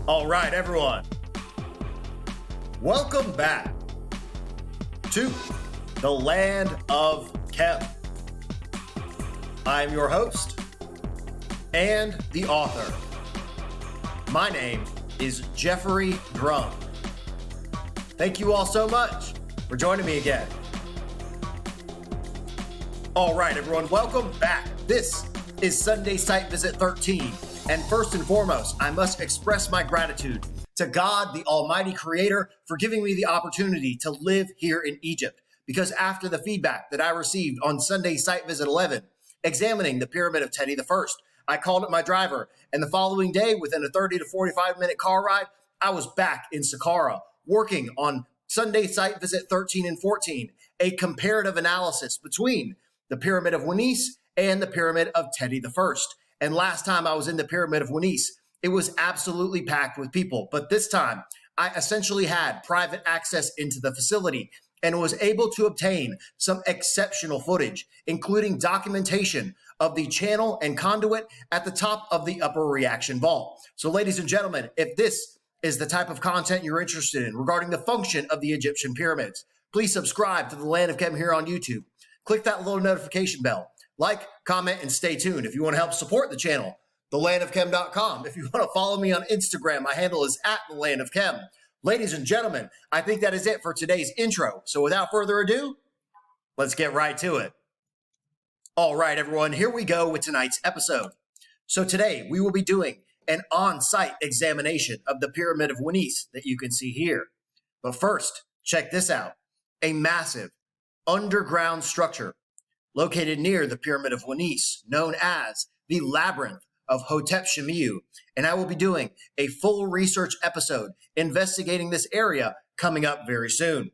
All right, everyone. Welcome back to the land of Chem. I'm your host and the author. My name is Jeffrey Drum. Thank you all so much for joining me again. All right, everyone, welcome back. This is Sunday Site Visit 13. And first and foremost, I must express my gratitude to God, the Almighty Creator, for giving me the opportunity to live here in Egypt. Because after the feedback that I received on Sunday Site Visit 11, examining the Pyramid of Teti I, I called up my driver, and the following day, within a 30 to 45-minute car ride, I was back in Saqqara, working on Sunday Site Visit 13 and 14, a comparative analysis between the Pyramid of Winis and the Pyramid of Teti I. And last time I was in the Pyramid of Winis, it was absolutely packed with people. But this time, I essentially had private access into the facility and was able to obtain some exceptional footage, including documentation of the channel and conduit at the top of the upper reaction vault. So ladies and gentlemen, if this is the type of content you're interested in regarding the function of the Egyptian pyramids, please subscribe to the Land of Chem here on YouTube. Click that little notification bell. Like, comment, and stay tuned. If you want to help support the channel, thelandofchem.com. If you want to follow me on Instagram, my handle is @thelandofchem. Ladies and gentlemen, I think that is it for today's intro. So without further ado, let's get right to it. All right, everyone, here we go with tonight's episode. So today we will be doing an on-site examination of the Pyramid of Winis that you can see here. But first, check this out. A massive underground structure located near the Pyramid of Winis, known as the Labyrinth of Hotep Shemiyu. And I will be doing a full research episode investigating this area coming up very soon.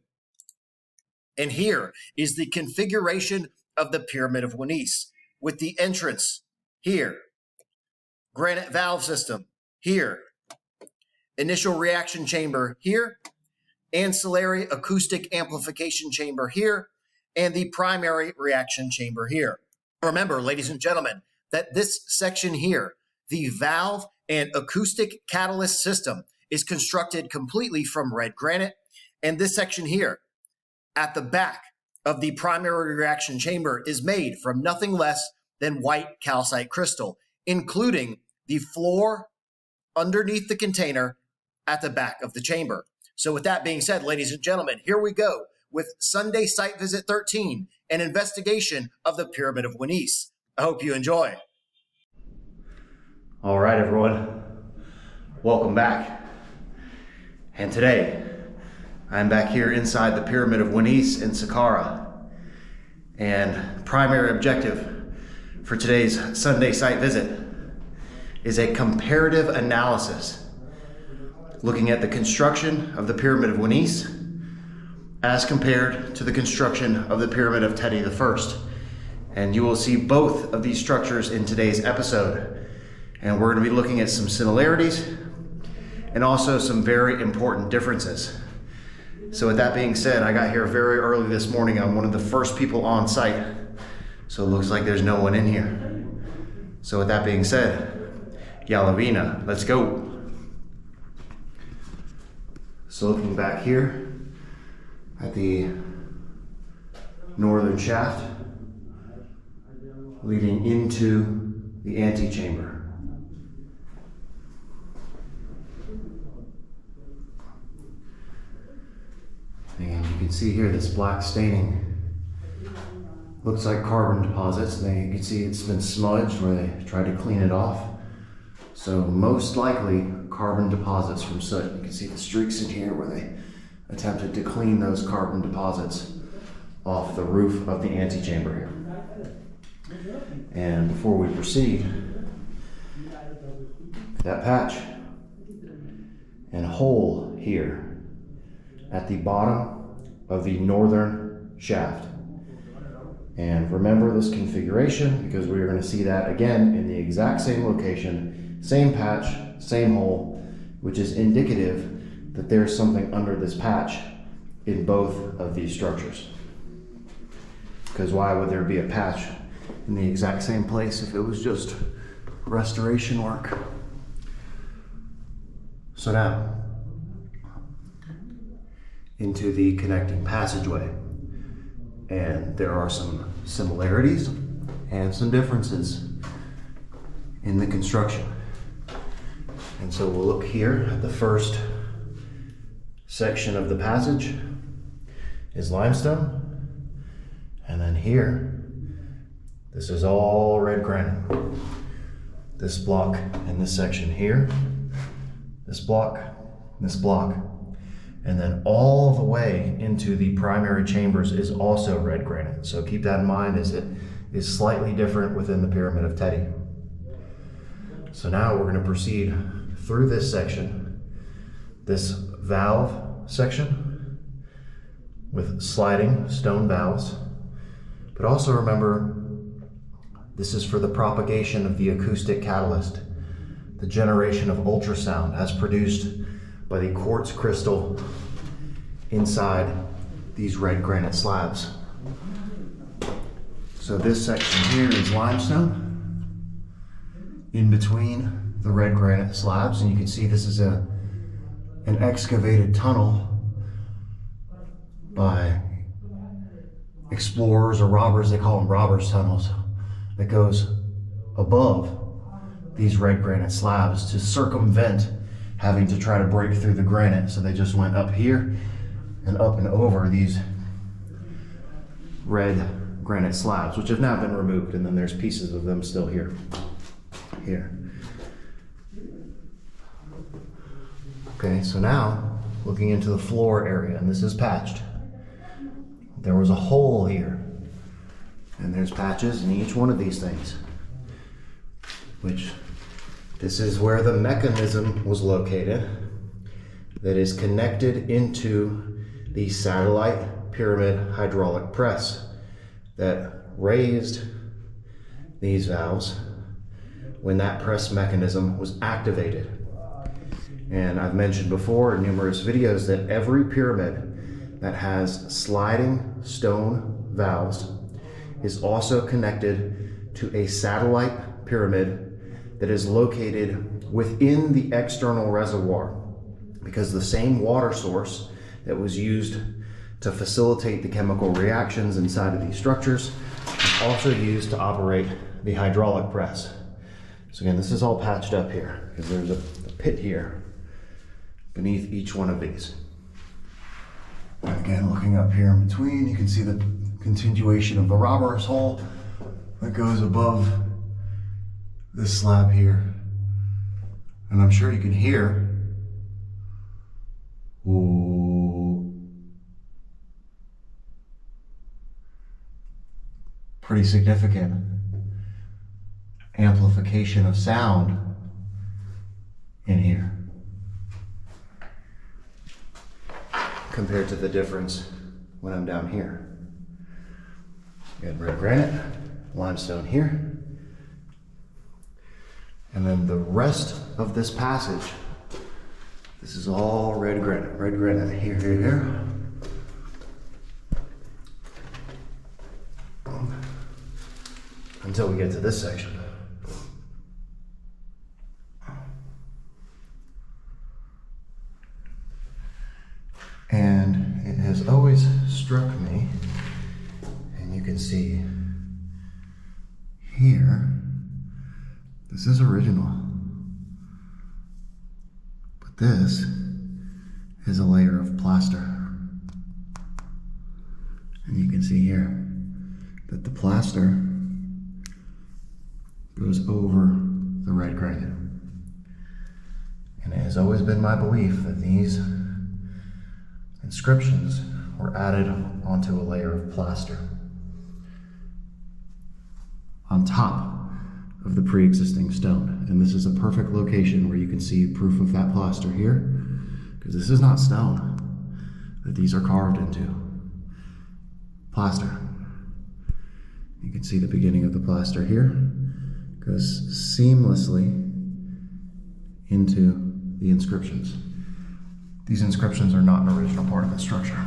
And here is the configuration of the Pyramid of Winis, with the entrance here, granite valve system here, initial reaction chamber here, ancillary acoustic amplification chamber here, and the primary reaction chamber here. Remember, ladies and gentlemen, that this section here, the valve and acoustic catalyst system, is constructed completely from red granite. And this section here, at the back of the primary reaction chamber, is made from nothing less than white calcite crystal, including the floor underneath the container at the back of the chamber. So with that being said, ladies and gentlemen, here we go with Sunday Site Visit 13, an investigation of the Pyramid of Winis. I hope you enjoy. All right, everyone, welcome back. And today, I'm back here inside the Pyramid of Winis in Saqqara. And primary objective for today's Sunday Site Visit is a comparative analysis looking at the construction of the Pyramid of Winis as compared to the construction of the Pyramid of Teti I. And you will see both of these structures in today's episode. And we're going to be looking at some similarities and also some very important differences. So with that being said, I got here very early this morning. I'm one of the first people on site. So it looks like there's no one in here. So with that being said, Yalavina, let's go. So looking back here at the northern shaft leading into the antechamber. And you can see here this black staining looks like carbon deposits. You can see it's been smudged where they tried to clean it off. So most likely carbon deposits from soot. You can see the streaks in here where they attempted to clean those carbon deposits off the roof of the antechamber here. And before we proceed, that patch and hole here at the bottom of the northern shaft. And remember this configuration because we are going to see that again in the exact same location, same patch, same hole, which is indicative that there's something under this patch in both of these structures. Because why would there be a patch in the exact same place if it was just restoration work? So now, into the connecting passageway. And there are some similarities and some differences in the construction. And so we'll look here at the first section of the passage is limestone. And then here, this is all red granite. This block and this section here, this block, and then all the way into the primary chambers is also red granite. So keep that in mind as it is slightly different within the pyramid of Teti. So now we're going to proceed through this section, this valve section with sliding stone valves. But also remember, this is for the propagation of the acoustic catalyst, the generation of ultrasound as produced by the quartz crystal inside these red granite slabs. So this section here is limestone in between the red granite slabs, and you can see this is an excavated tunnel by explorers or robbers. They call them robbers' tunnels, that goes above these red granite slabs to circumvent having to try to break through the granite. So they just went up here and up and over these red granite slabs, which have now been removed, and then there's pieces of them still here. Okay, so now looking into the floor area, and this is patched. There was a hole here, and there's patches in each one of these things, which this is where the mechanism was located that is connected into the satellite pyramid hydraulic press that raised these valves when that press mechanism was activated. And I've mentioned before in numerous videos that every pyramid that has sliding stone valves is also connected to a satellite pyramid that is located within the external reservoir, because the same water source that was used to facilitate the chemical reactions inside of these structures is also used to operate the hydraulic press. So again, this is all patched up here because there's a pit here beneath each one of these. And again, looking up here in between, you can see the continuation of the robber's hole that goes above this slab here. And I'm sure you can hear, ooh, pretty significant amplification of sound in here compared to the difference when I'm down here. Again, red granite, limestone here. And then the rest of this passage, this is all red granite here, here. Until we get to this section. And it has always struck me, and you can see here, this is original, but this is a layer of plaster. And you can see here that the plaster goes over the red granite. And it has always been my belief that these inscriptions were added onto a layer of plaster on top of the pre-existing stone. And this is a perfect location where you can see proof of that plaster here, because this is not stone that these are carved into. Plaster. You can see the beginning of the plaster here goes seamlessly into the inscriptions. These inscriptions are not an original part of the structure.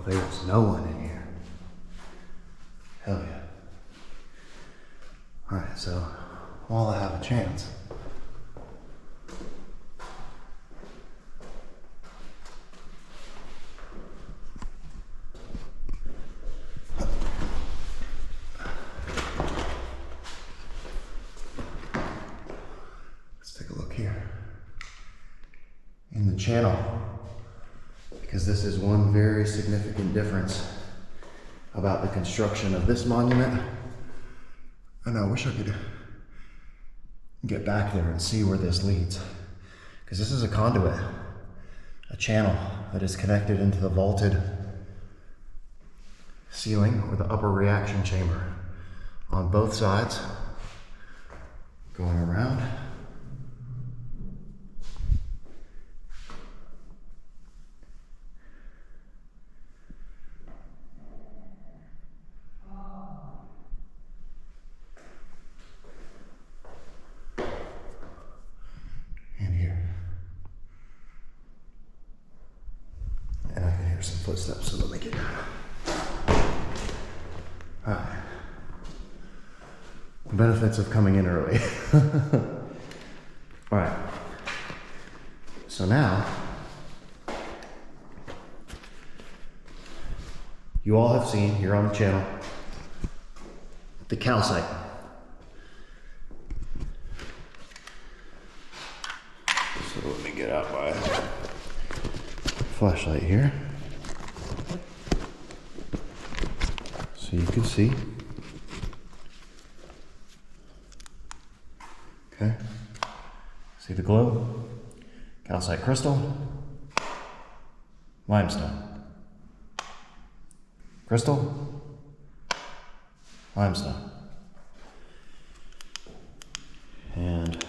there's no one in here. Hell yeah. Alright, so while I have a chance, let's take a look here in the channel, because this is one very significant difference about the construction of this monument. And I wish I could get back there and see where this leads, because this is a conduit, a channel that is connected into the vaulted ceiling or the upper reaction chamber on both sides, going around. Some footsteps, so let me get down. Alright. The benefits of coming in early. Alright. So now, you all have seen here on the channel the calcite. So let me get out my flashlight here, so you can see. Okay, see the glow? Calcite crystal, limestone. Crystal, limestone. And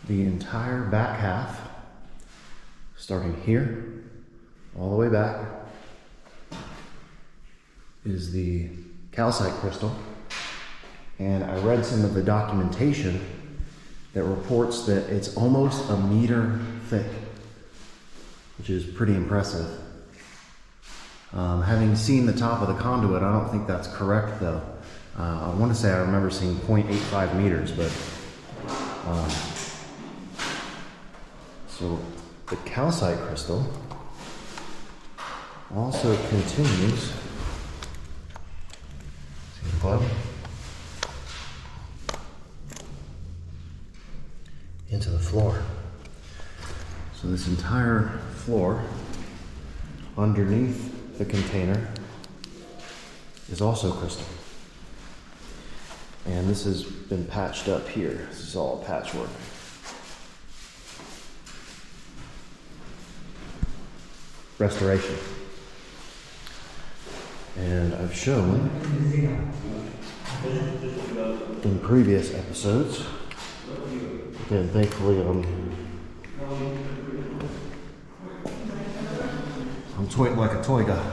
the entire back half, starting here, all the way back, is the calcite crystal. And I read some of the documentation that reports that it's almost a meter thick, which is pretty impressive. Having seen the top of the conduit, I don't think that's correct though. I want to say I remember seeing 0.85 meters, but so the calcite crystal also continues, see the glow, into the floor. So this entire floor underneath the container is also crystal. And this has been patched up here. This is all patchwork. Restoration. And I've shown in previous episodes, again, thankfully I'm toy like a toy guy.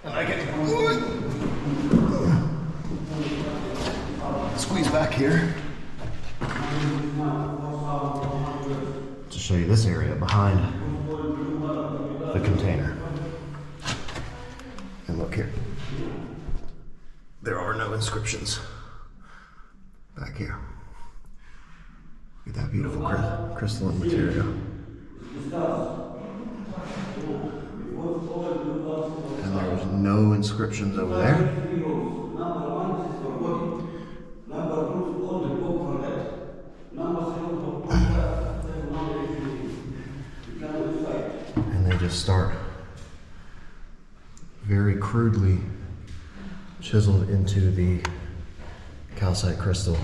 And I can squeeze back here to show you this area behind the container. And look here. There are no inscriptions back here. Look at that beautiful crystalline material. And there was no inscriptions over there. And they just start very crudely chiseled into the calcite crystal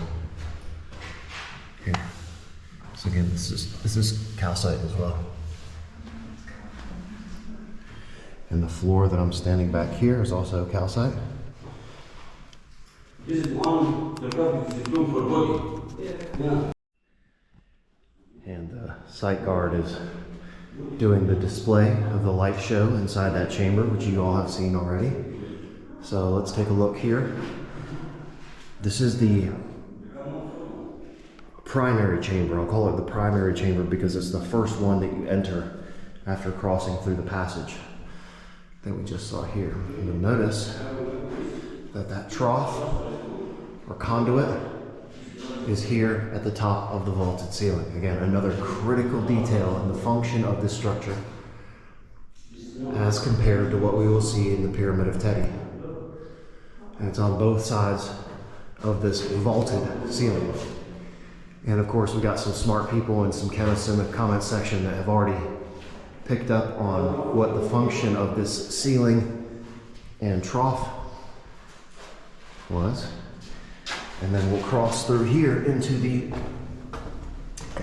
here. So again, this is calcite as well. And the floor that I'm standing back here is also calcite. This is one, the graphic is room for body. Yeah. And the site guard is doing the display of the light show inside that chamber, which you all have seen already. So let's take a look here. This is the primary chamber. I'll call it the primary chamber because it's the first one that you enter after crossing through the passage that we just saw here. And you'll notice that trough or conduit is here at the top of the vaulted ceiling. Again, another critical detail in the function of this structure as compared to what we will see in the Pyramid of Teti. And it's on both sides of this vaulted ceiling. And of course, we got some smart people and some chemists in the comment section that have already picked up on what the function of this ceiling and trough was. And then we'll cross through here into the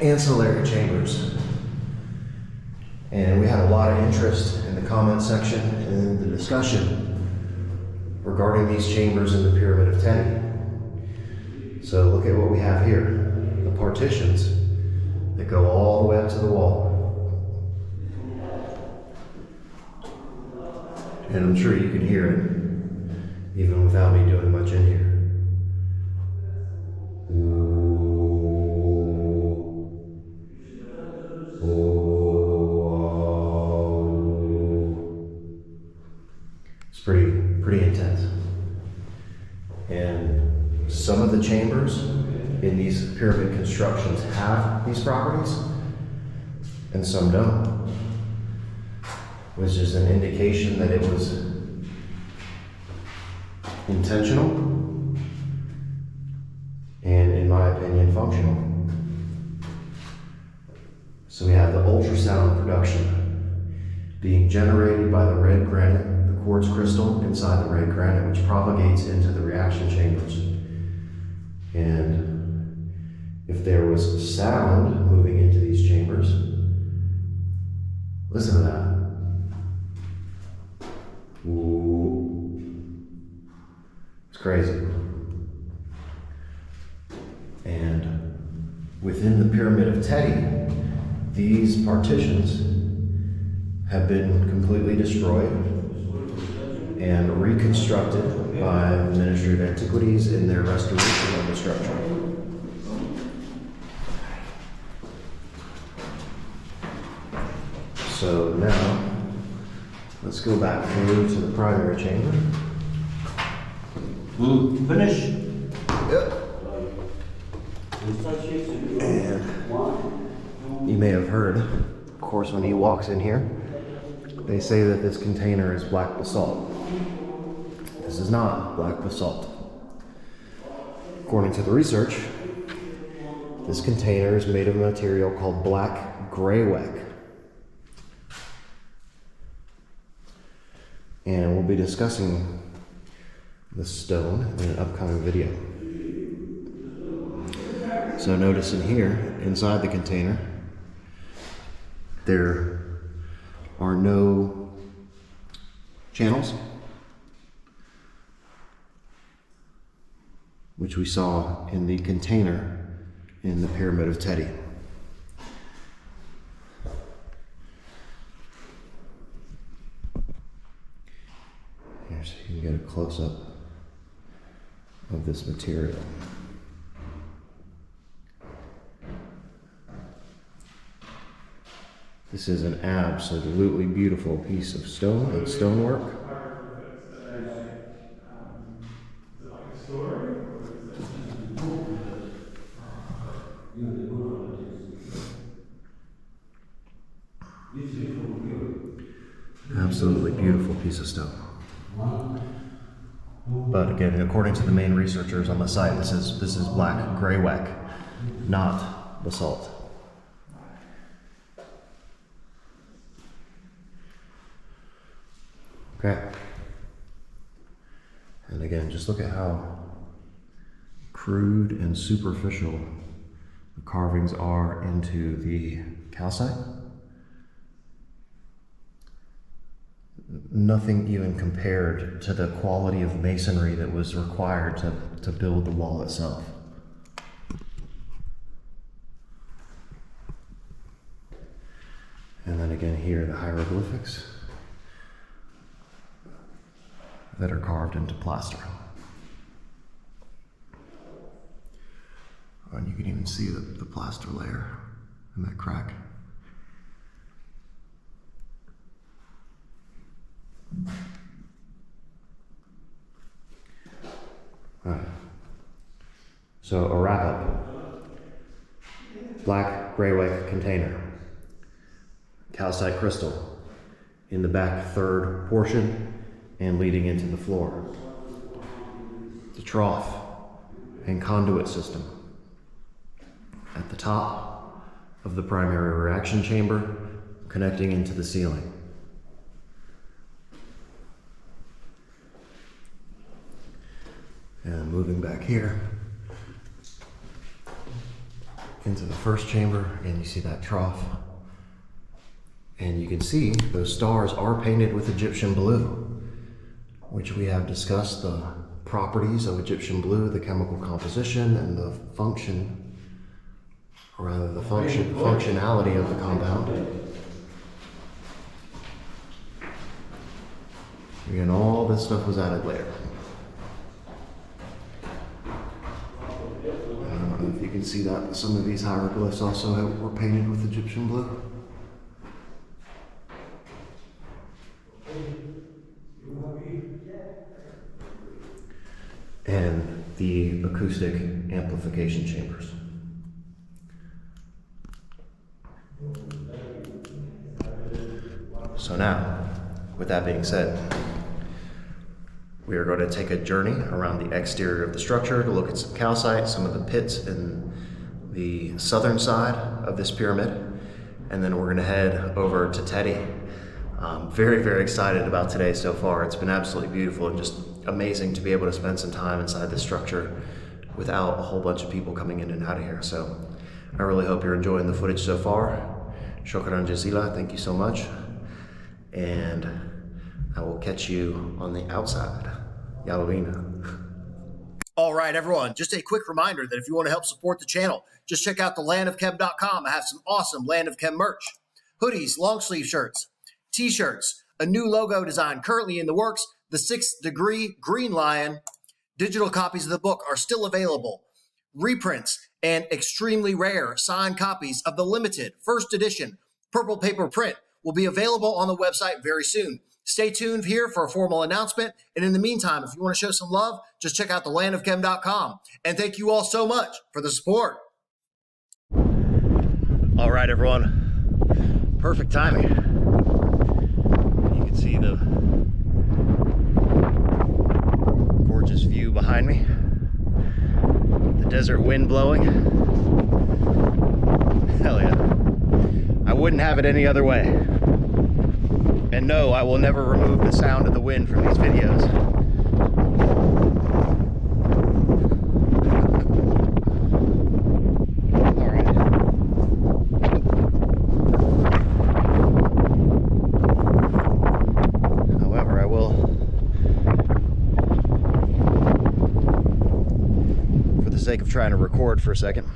ancillary chambers. And we had a lot of interest in the comment section and in the discussion regarding these chambers in the Pyramid of Teti. So look at what we have here. The partitions that go all the way up to the wall. And I'm sure you can hear it, even without me doing much in here. It's pretty intense. And some of the chambers in these pyramid constructions have these properties, and some don't, which is an indication that it was intentional and, in my opinion, functional. So we have the ultrasound production being generated by the red granite, the quartz crystal inside the red granite, which propagates into the reaction chambers. And if there was sound moving into these chambers, listen to that. Ooh. It's crazy. And within the Pyramid of Teti, these partitions have been completely destroyed and reconstructed by the Ministry of Antiquities in their restoration of the structure. So now, let's go back through to the primary chamber. Finish. Yep. And you may have heard, of course, when he walks in here, they say that this container is black basalt. This is not black basalt. According to the research, this container is made of a material called black greywacke. And we'll be discussing the stone in an upcoming video. So notice in here, inside the container, there are no channels, which we saw in the container in the Pyramid of Teti. Here, so you can get a close-up of this material. This is an absolutely beautiful piece of stone and stonework. Absolutely beautiful piece of stone. But again, according to the main researchers on the site, this is black greywacke, not basalt. Okay. And again, just look at how crude and superficial the carvings are into the calcite. Nothing even compared to the quality of masonry that was required to build the wall itself. And then again here, the hieroglyphics that are carved into plaster. And you can even see the plaster layer in that crack. Alright. So a wrap up. Black gray white container. Calcite crystal in the back third portion and leading into the floor. The trough and conduit system at the top of the primary reaction chamber, connecting into the ceiling. And moving back here into the first chamber, and you see that trough. And you can see those stars are painted with Egyptian blue, which we have discussed the properties of Egyptian blue, the chemical composition and the function, or rather the functionality of the compound. And all this stuff was added later. I don't know if you can see that, but some of these hieroglyphs also were painted with Egyptian blue. And the acoustic amplification chambers. So now, with that being said, we are going to take a journey around the exterior of the structure to look at some calcite, some of the pits in the southern side of this pyramid, and then we're going to head over to Teti. I'm very, very excited about today so far. It's been absolutely beautiful and just amazing to be able to spend some time inside this structure without a whole bunch of people coming in and out of here. So I really hope you're enjoying the footage so far. Shukran jazila, thank you so much. And I will catch you on the outside. Yalawina. All right, everyone, just a quick reminder that if you want to help support the channel, just check out thelandofchem.com. I have some awesome Land of Chem merch. Hoodies, long sleeve shirts, t-shirts, a new logo design currently in the works, the 6th Degree Green Lion. Digital copies of the book are still available. Reprints and extremely rare signed copies of the limited first edition purple paper print will be available on the website very soon. Stay tuned here for a formal announcement. And in the meantime, if you want to show some love, just check out thelandofchem.com. And thank you all so much for the support. All right, everyone. Perfect timing. You can see the gorgeous view behind me. The desert wind blowing. Hell yeah. I wouldn't have it any other way. And no, I will never remove the sound of the wind from these videos. All right. However, I will, for the sake of trying to record for a second,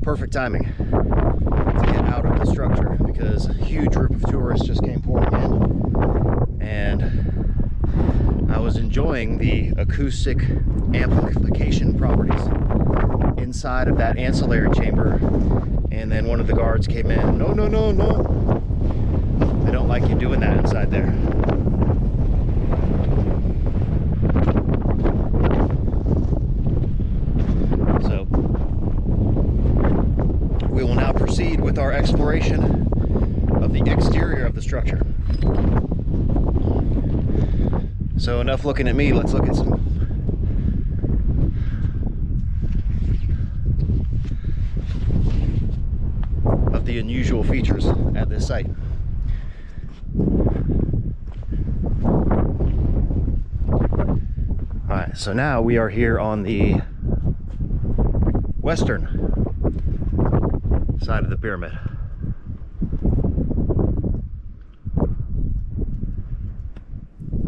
perfect timing to get out of the structure because a huge group of tourists just came pouring in, and I was enjoying the acoustic amplification properties inside of that ancillary chamber, and then one of the guards came in. No, no, no, no. They don't like you doing that inside there. So we will now proceed with our exploration of the exterior of the structure. So enough looking at me, let's look at some of the unusual features at this site. Alright, so now we are here on the western side of the pyramid.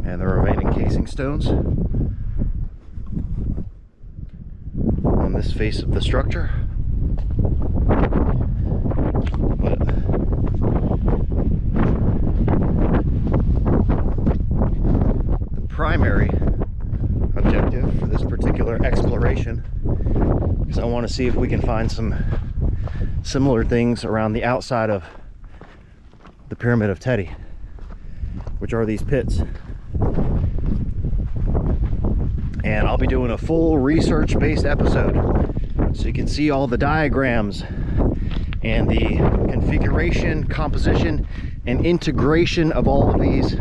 And the remaining casing stones on this face of the structure. But the primary objective for this particular exploration because I want to see if we can find some similar things around the outside of the Pyramid of Teti, which are these pits. And I'll be doing a full research-based episode so you can see all the diagrams and the configuration, composition, and integration of all of these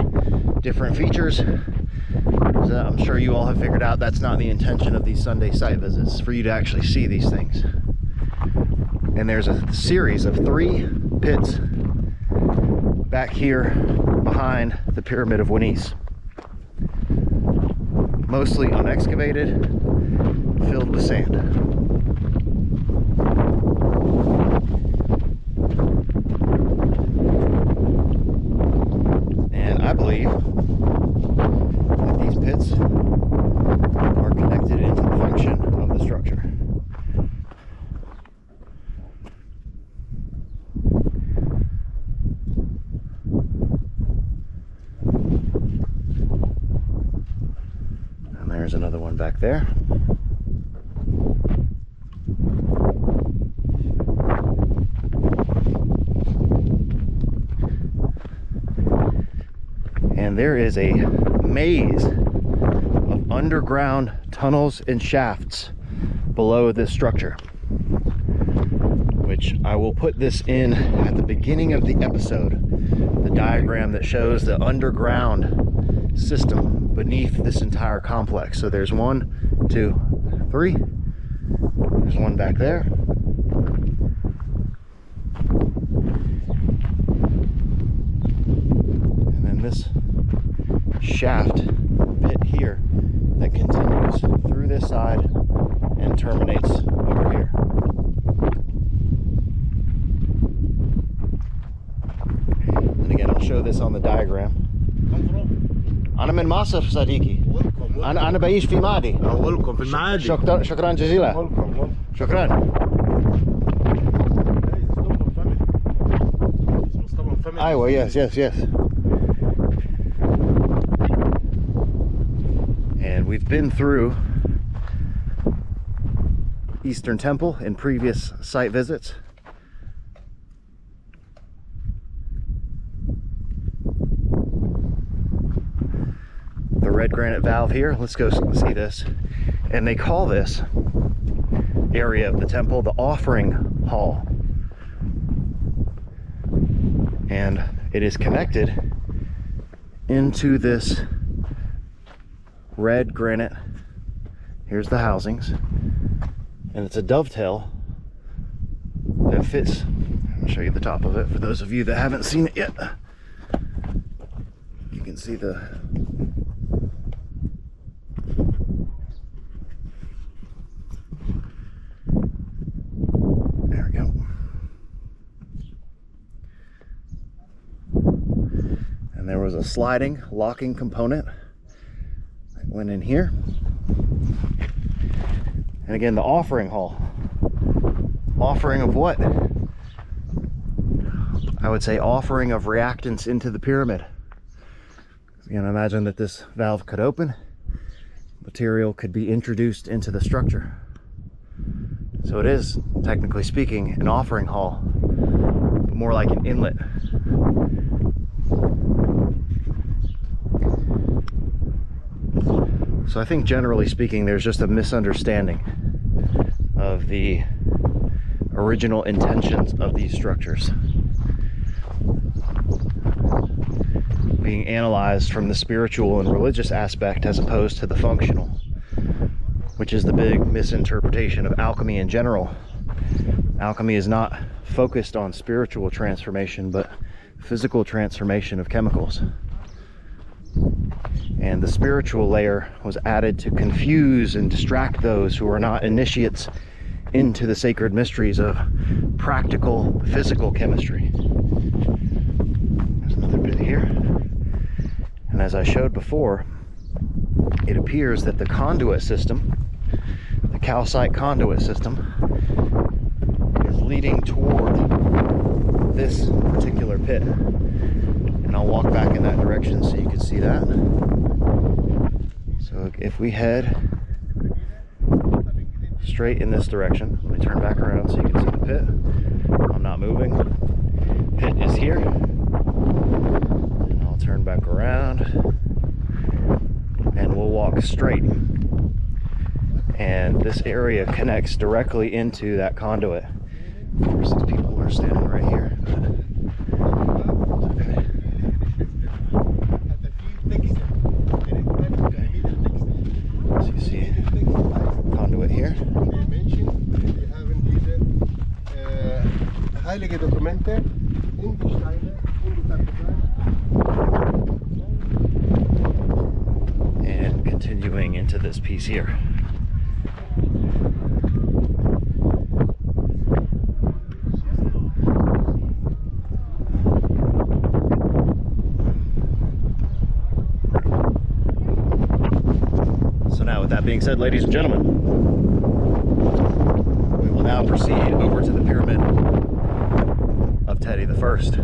different features. So I'm sure you all have figured out that's not the intention of these Sunday site visits, for you to actually see these things. And there's a series of 3 pits back here behind the Pyramid of Winis. Mostly unexcavated, filled with sand. And I believe that these pits are connected into the function of the structure. There's another one back there. And there is a maze of underground tunnels and shafts below this structure, which I will put this in at the beginning of the episode, the diagram that shows the underground system beneath this entire complex. So there's 1, 2, 3. There's one back there. And then this shaft pit here that continues through this side and terminates over here. And again, I'll show this on the diagram. أنا من مصر صديقي. أنا بعيش في معدي. welcome في المعادي. شكرا جزيلا. شكرا. أيوة, yes. And we've been through Eastern Temple in previous site visits. The red granite valve here, let's go see this. And they call this area of the temple the offering hall. And it is connected into this red granite. Here's the housings. And it's a dovetail that fits. I'll show you the top of it for those of you that haven't seen it yet. You can see the there was a sliding locking component that went in here. And again, the offering hall. Offering of what? I would say offering of reactants into the pyramid. You can imagine that this valve could open, material could be introduced into the structure. So it is, technically speaking, an offering hall, but more like an inlet. So I think generally speaking, there's just a misunderstanding of the original intentions of these structures being analyzed from the spiritual and religious aspect as opposed to the functional, which is the big misinterpretation of alchemy in general. Alchemy is not focused on spiritual transformation, but physical transformation of chemicals. And the spiritual layer was added to confuse and distract those who are not initiates into the sacred mysteries of practical physical chemistry. There's another bit here. And as I showed before, it appears that the conduit system, the calcite conduit system, is leading toward this particular pit. And I'll walk back in that direction so you can see that. So if we head straight in this direction. Let me turn back around so you can see the pit. I'm not moving. Pit is here. And I'll turn back around and we'll walk straight. And this area connects directly into that conduit. Of course, these people are standing right here. So you see conduit here. And continuing into this piece here. With that being said, ladies and gentlemen, we will now proceed over to the pyramid of Teti the First.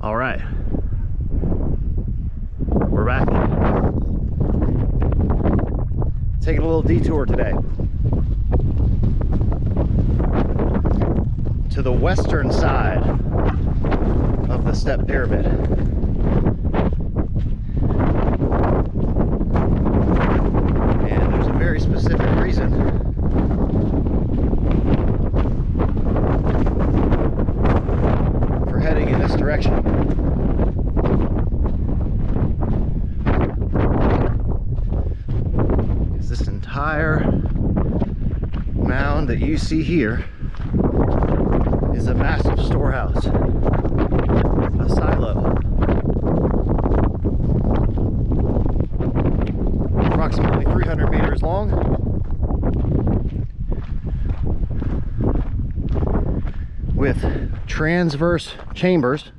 All right, we're back. Taking a little detour today to the western side of the step pyramid. And there's a very specific reason for heading in this direction. Is this entire mound that you see here is a massive storehouse, a silo, approximately 300 meters long, with transverse chambers,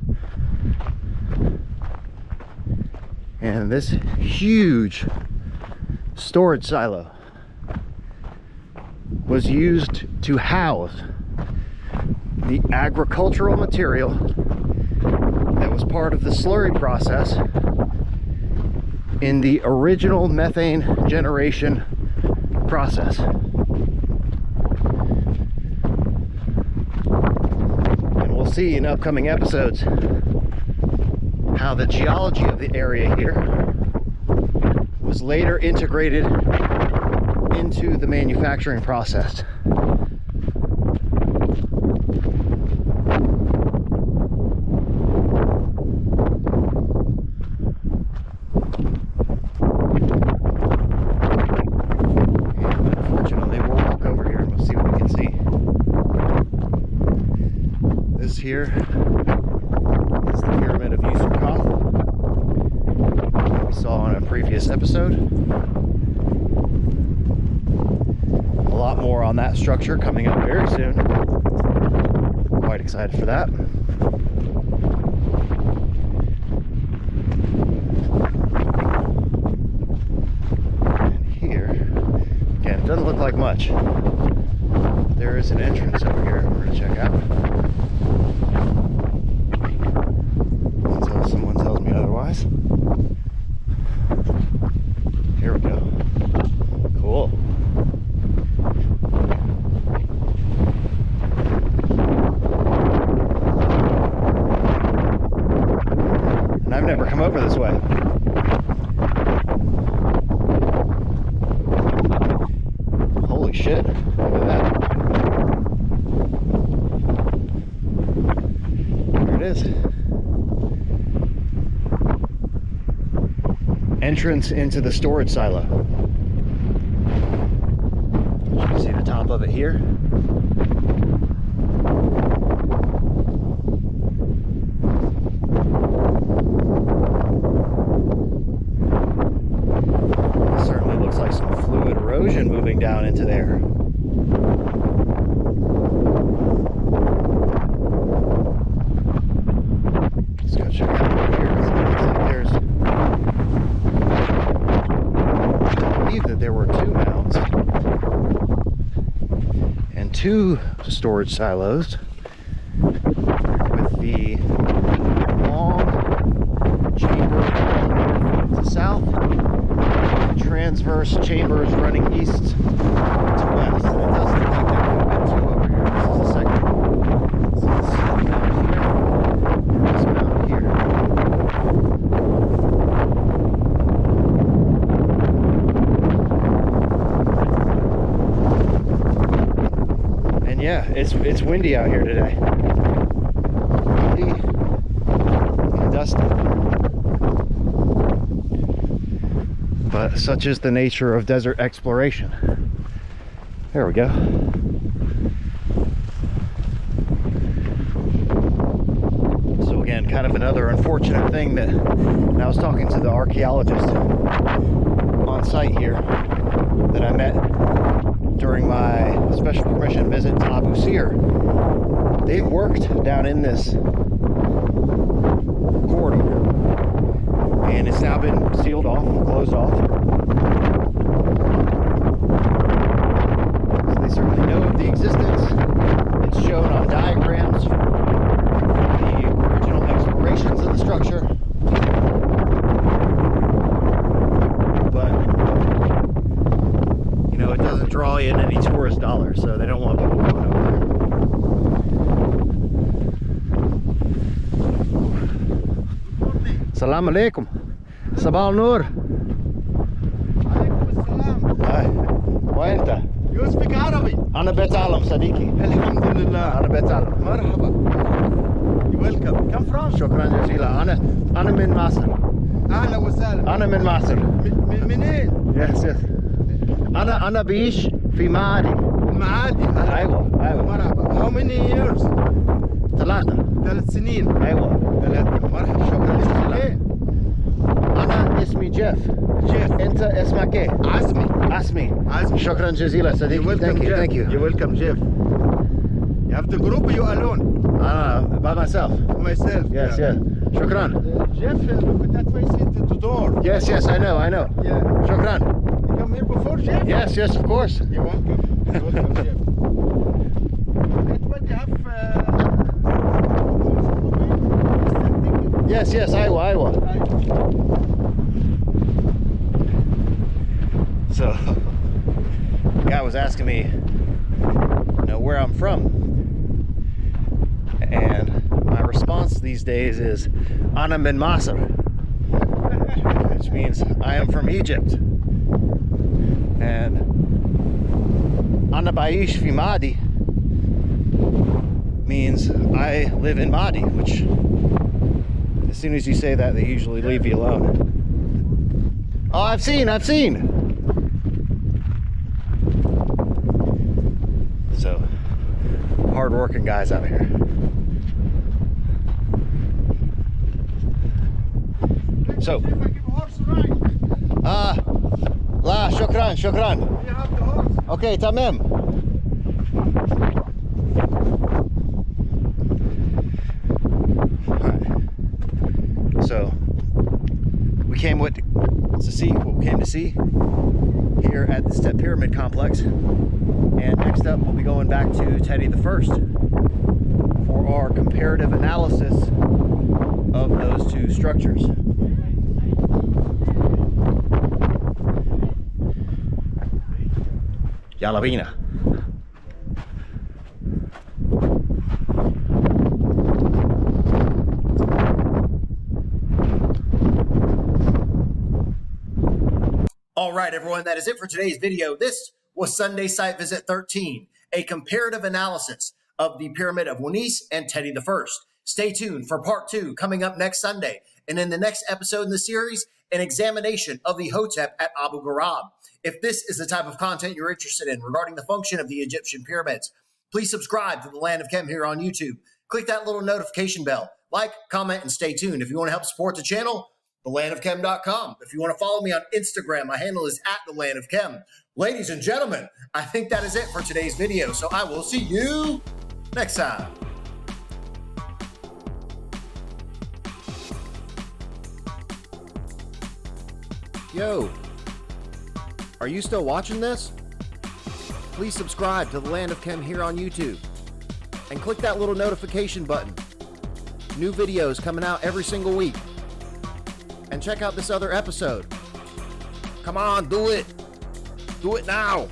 and this huge storage silo was used to house the agricultural material that was part of the slurry process in the original methane generation process. And we'll see in upcoming episodes how the geology of the area here was later integrated into the manufacturing process. Here is the pyramid of Userkaf we saw in a previous episode. A lot more on that structure coming up very soon. Quite excited for that. And here, again, it doesn't look like much. There is an entrance over here we're going to check out. Until someone tells me otherwise. Here we go. Cool. And I've never come over this way. Holy shit. Look at that. There it is. Entrance into the storage silo. You can see the top of it here. It certainly looks like some fluid erosion moving down into there. Let's go check it out here. It looks like there's, I believe that there were two mounds and two storage silos with the long chamber running north to south and transverse chambers running east to west. And it does look like there could have been two over here. This is the second one. So this mound here and this mound here. Yeah, it's windy out here today. Windy and dusty. But such is the nature of desert exploration. There we go. So again, kind of another unfortunate thing that I was talking to the archaeologist on site here that I met during my special permission visit to Abu Sir. They've worked down in this corridor, and it's now been sealed off, closed off. So they certainly know of the existence. It's shown on diagrams from the original explorations of the structure. It doesn't draw in any tourist dollars, so they don't want people going over there. Salam alaikum. Sabah al-Nur. وانت؟ You speak Arabic? أنا بتعلم صديقي. الحمد لله. أنا بتعلم. مرحبا. You're welcome. Come from? شكرا جزيلا. أنا من مصر. أهلا وسهلا. أنا من مصر. منين؟ Yes. أنا بعيش في معادي. المعادي. أيوة. مرحبا. How many years? 3 سنين. أيوة. 3. مرحبا. شكرا جزيلا. إيه؟ أنا اسمي جيف. أنت اسمك إيه؟ عزمي. شكرا جزيلا صديقي. Thank you. You're welcome, Jeff. You have the group or you alone? By myself. Myself. Yes. شكرا. Jeff, look at that way, see the door. Yes, I know. Yeah. شكرا. You come here before, Jeff? Yes, of course. You're welcome. Jeff. That one you have. Yes, أيوة. So, the guy was asking me, where I'm from, and my response these days is "Ana min Masr," which means I am from Egypt, and "Ana baish fi Madi" means I live in Madi, which as soon as you say that, they usually leave you alone. Oh, I've seen. So, hard-working guys out here. So, لا شكرا. You have the horse? Okay, تمام. So, we came to see what we came to see here at the Step Pyramid Complex, and next up we'll be going back to Teti the First for our comparative analysis of those two structures. Yalla bina. All right, everyone, that is it for today's video. This was Sunday Site Visit 13, a comparative analysis of the Pyramid of Wunis and Teti the First. Stay tuned for part 2 coming up next Sunday. And in the next episode in the series, an examination of the Hotep at Abu Ghurab. If this is the type of content you're interested in regarding the function of the Egyptian pyramids, please subscribe to the Land of Chem here on YouTube. Click that little notification bell. Like, comment, and stay tuned. If you want to help support the channel, thelandofchem.com. If you want to follow me on Instagram, my handle is @thelandofchem. Ladies and gentlemen, I think that is it for today's video. So I will see you next time. Yo, are you still watching this? please subscribe to the Land of Chem here on YouTube. And click that little notification button. New videos coming out every single week. And check out this other episode. Come on, do it. Do it now.